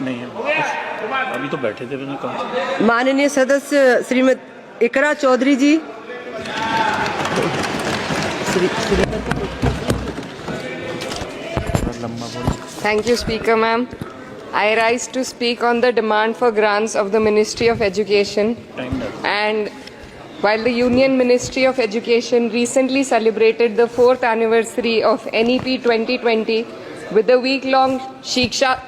नहीं अभी तो बैठे थे, मैंने कहा। माननीय सदस्य श्रीमती इकरा चौधरी जी। Thank you, Speaker ma'am. I rise to speak on the demand for grants of the Ministry of Education. And while the Union Ministry of Education recently celebrated the 4th anniversary of NEP 2020 with the week-long Shiksha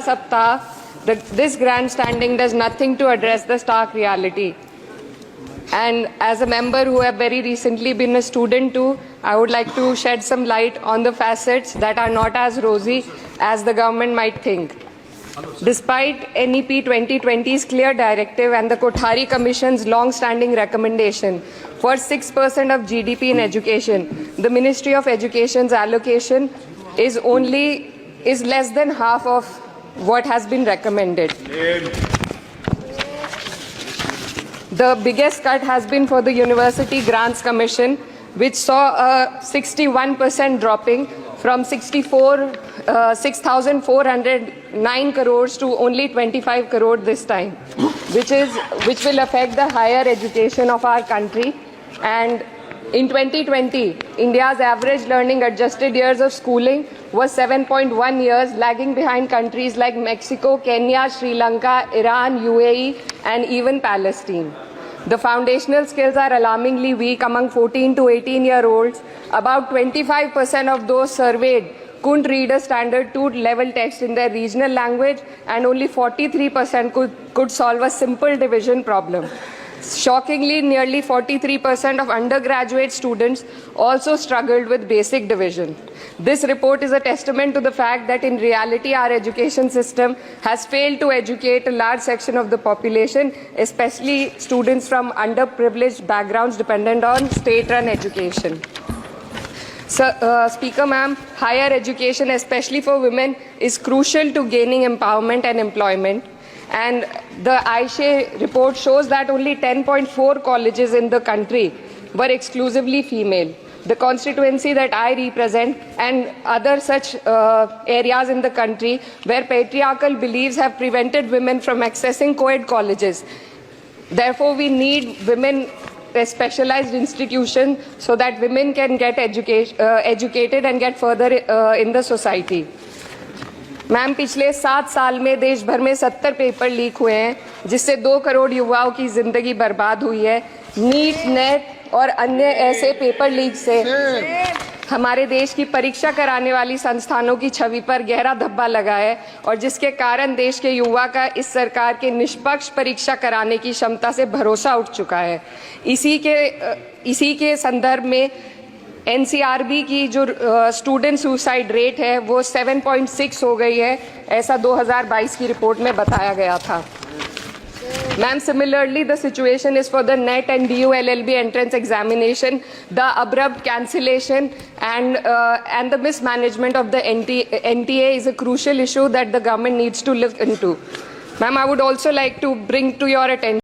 Saptah, this grandstanding does nothing to address the stark reality. And as a member who have very recently been a student too, I would like to shed some light on the facets that are not as rosy as the government might think. Despite NEP 2020's clear directive and the Kothari Commission's long-standing recommendation for 6% of GDP in education, the Ministry of Education's allocation is less than half of what has been recommended. The biggest cut has been for the University Grants Commission, which saw a 61% dropping from 6,409 crores to only 25 crore this time, which will affect the higher education of our country. And in 2020, India's average learning adjusted years of schooling was 7.1 years, lagging behind countries like Mexico, Kenya, Sri Lanka, Iran, UAE, and even Palestine. The foundational skills are alarmingly weak among 14 to 18-year-olds. About 25% of those surveyed couldn't read a standard 2 level text in their regional language, and only 43% could solve a simple division problem. Shockingly, nearly 43% of undergraduate students also struggled with basic division. This report is a testament to the fact that in reality our education system has failed to educate a large section of the population, especially students from underprivileged backgrounds dependent on state-run education. Speaker ma'am, higher education, especially for women, is crucial to gaining empowerment and employment. And the AISHE report shows that only 10.4 colleges in the country were exclusively female. The constituency that I represent and other such areas in the country where patriarchal beliefs have prevented women from accessing co-ed colleges. Therefore, we need women specialized institutions so that women can get educated and get further in the society. Ma'am, पिछले 7 साल में देश भर में 70 paper leak हुए हैं, जिससे 2 करोड़ युवाओं की जिंदगी बर्बाद हुई है। नीट, नेट और अन्य ऐसे पेपर लीक से हमारे देश की परीक्षा कराने वाली संस्थानों की छवि पर गहरा धब्बा लगा है, और जिसके कारण देश के युवा का इस सरकार के निष्पक्ष परीक्षा कराने की क्षमता से भरोसा उठ चुका है। इसी के संदर्भ में NCRB की जो स्टूडेंट सुसाइड रेट है वो 7.6 हो गई है, ऐसा 2022 की रिपोर्ट में बताया गया था। Ma'am, similarly, the situation is for the NET and DU LLB entrance examination. The abrupt cancellation and the mismanagement of the NTA is a crucial issue that the government needs to look into. Ma'am, I would also like to bring to your attention